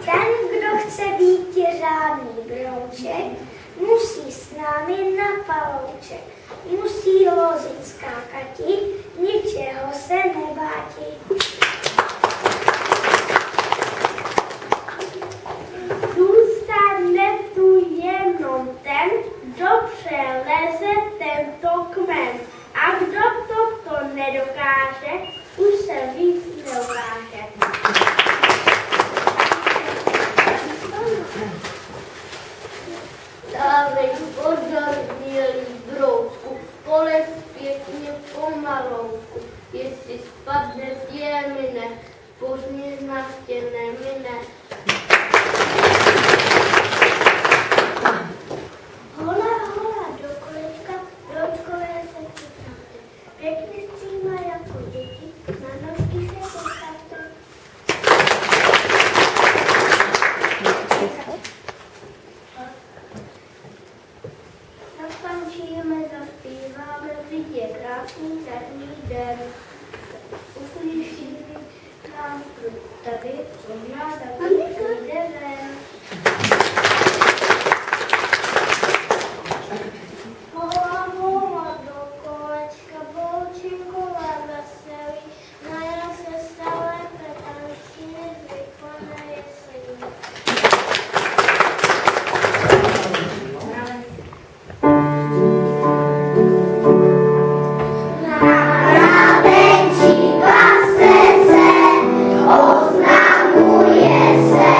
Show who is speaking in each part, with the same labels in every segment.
Speaker 1: Ten, kdo chce být řádný brouček, musí s námi na palouček. Musí lozit skákati, ničeho se nebáti. Zůstane tu jenom ten, kdo přeleze tento kmen. A kdo to nedokáže, už se víc neukáže.
Speaker 2: Dávej pozor, mělý brousku, polez pěkně pomalouku. Jestli spadne, tě mine, pozdě nás tě nemine.
Speaker 1: Hola, hola, do kolečka, broučkové se připravte. Pěkně stříma jako děti, na nožky se postavte. Zatančíme, zaspíváme, vždyť je krásný jarní den. Uslyšíme nám tady, možná taky přijde ven. Hola, hola, do kolečka, bolčinkové veselí, na jas se stále petanštiny zvykla na jeslí.
Speaker 3: Oznamuje se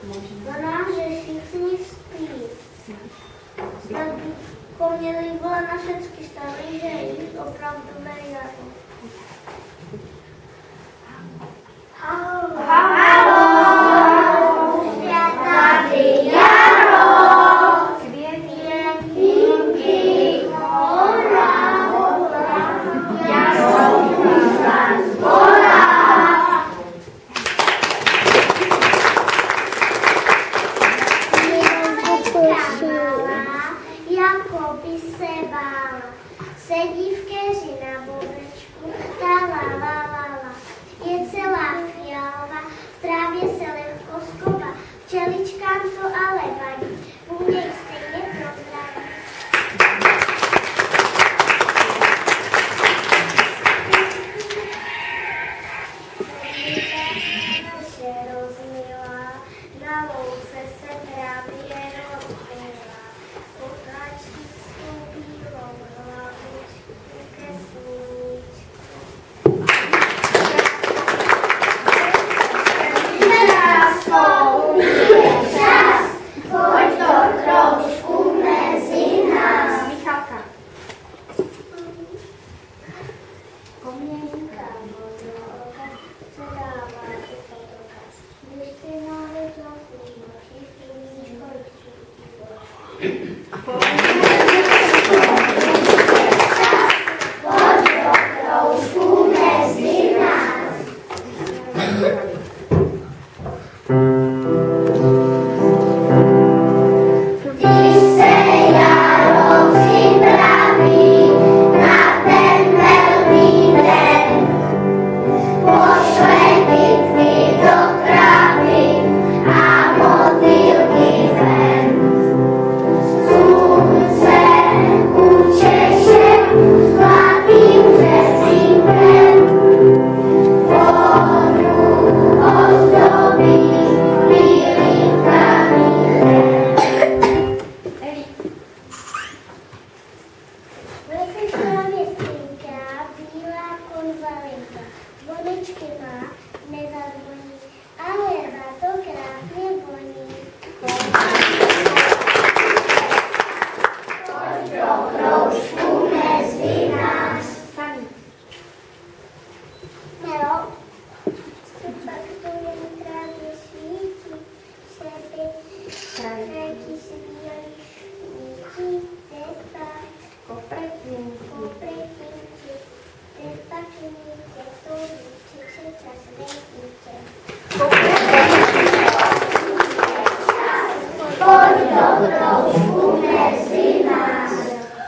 Speaker 2: Ona, že všichni spí. Snad bychom měli volat na všechny strany, že jich opravdu nejde. Halo, je tady jaro, květinky, hora, jaro, zas hora. Jako by se bála, sedí v keři na bobečku, ta la la la la. Je celá fialová, v trávě se lehko skobá, včeličkám to ale vadí, bude jich stejně prozradí. Se rozmila, na louce se právě rozmila, potlačí svou bílou hlavičku ke sluníčku. Pojď do kroužku mezi nás. Michalka. Koměnka vodoka se dává i fotokaz. Když si navedla kůží, sluníčko pojď do kroužku mezi nás.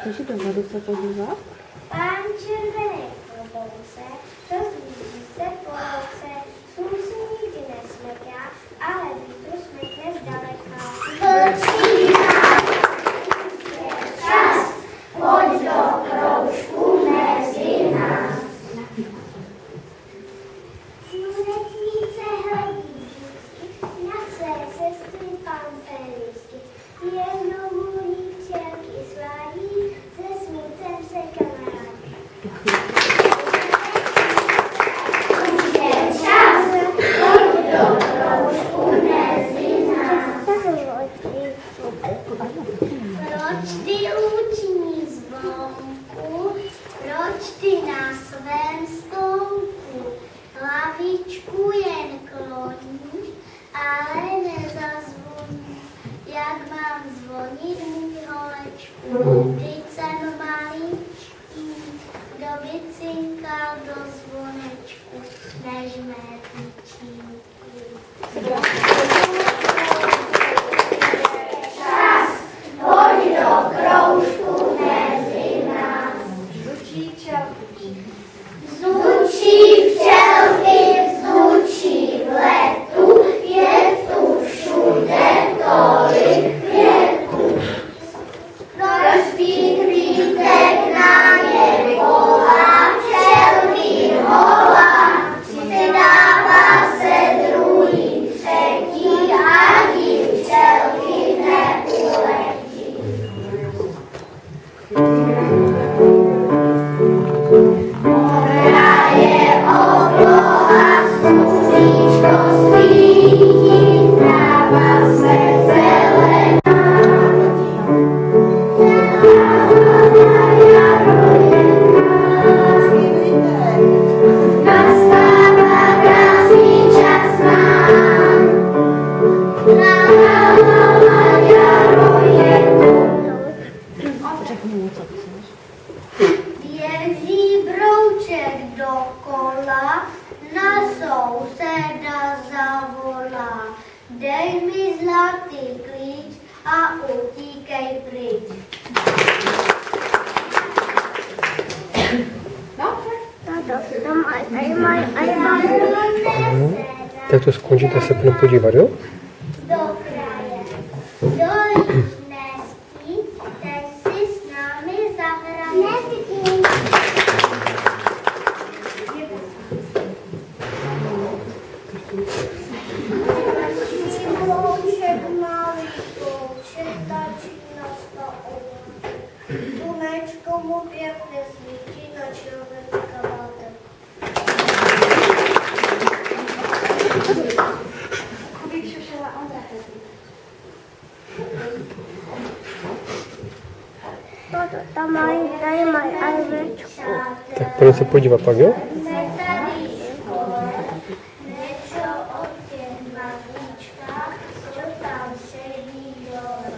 Speaker 3: Můžu dozadu se podívat?
Speaker 2: Pán červený klobouse, rozlíží se po louce, slunce nikdy nesmrká, ale vítr smrkne zdaleka. Vlčí je čas, pojď do kroužku mezi nás. Slunečnice hledí vždycky na své sestry pampelišky. Jednou můj včelky svádí, se smícem se kamarádí. Už je čas, pojď do kroužku mezi nás. Proč ty luční zvonku, proč ty na svém stolku hlavičku jen kloníš, ale nezazvoníš, jak mám zvonit můj holečku. Vždyť jsem maličký, kdo by cinkal do zvonečku, než mé tyčinky. Čas, pojď do kroužku mezi nás. Zvučí včelky. Zvučí včelky, zvučí v letu, je tu všude tolik květů. Proč kvítek na ně volá, včelky volá, si dá Dej mi zlatý klíč a utíkej pryč.
Speaker 4: Tak to skončí, tak se půjdeme podívat, jo?
Speaker 2: Do kraje, do jižné spí, teď si s námi zahraje. Louček, malý kouček, tačí na stole. Slunečko mu pěkně svítí na červený kabátek.
Speaker 1: Tady mají ajvečku.
Speaker 4: Tak půjdeme se podívat pak, jo?
Speaker 2: Něco o těch babičkách, co tam sedí dole.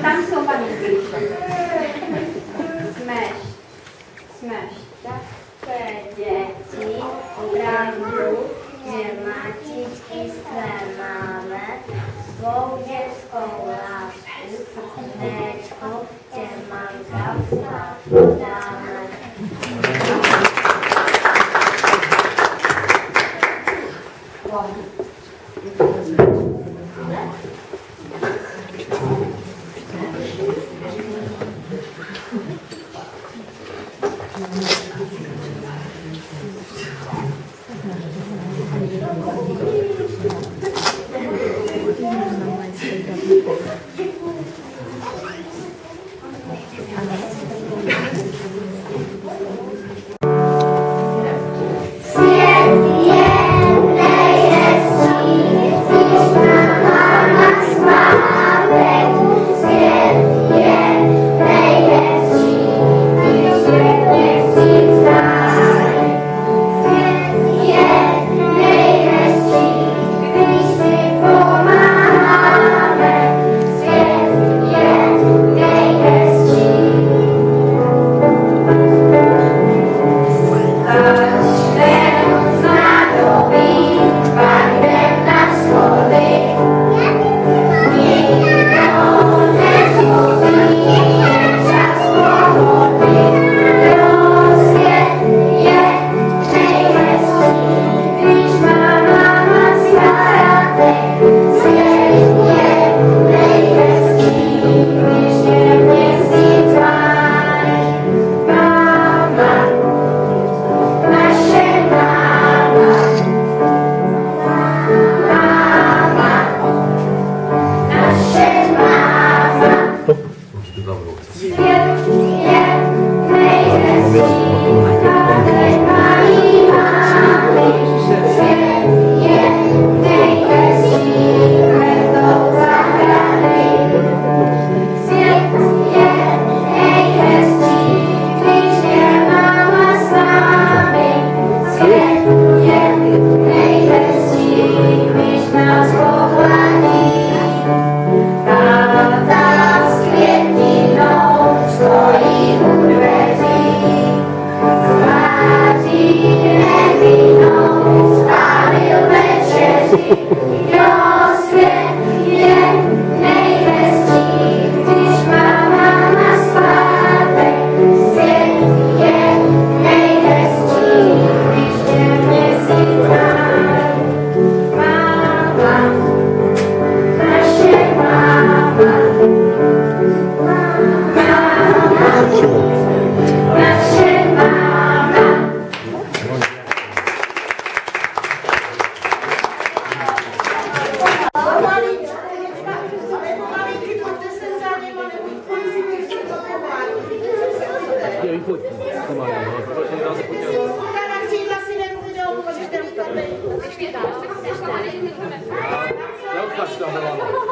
Speaker 5: Tam jsou maminky. Smeš. Tak se děti opravdu, že mačičky své máme, svou dětskou lásku, srdéčko, tě mamka svá podáme.
Speaker 6: Jakaž ta byla.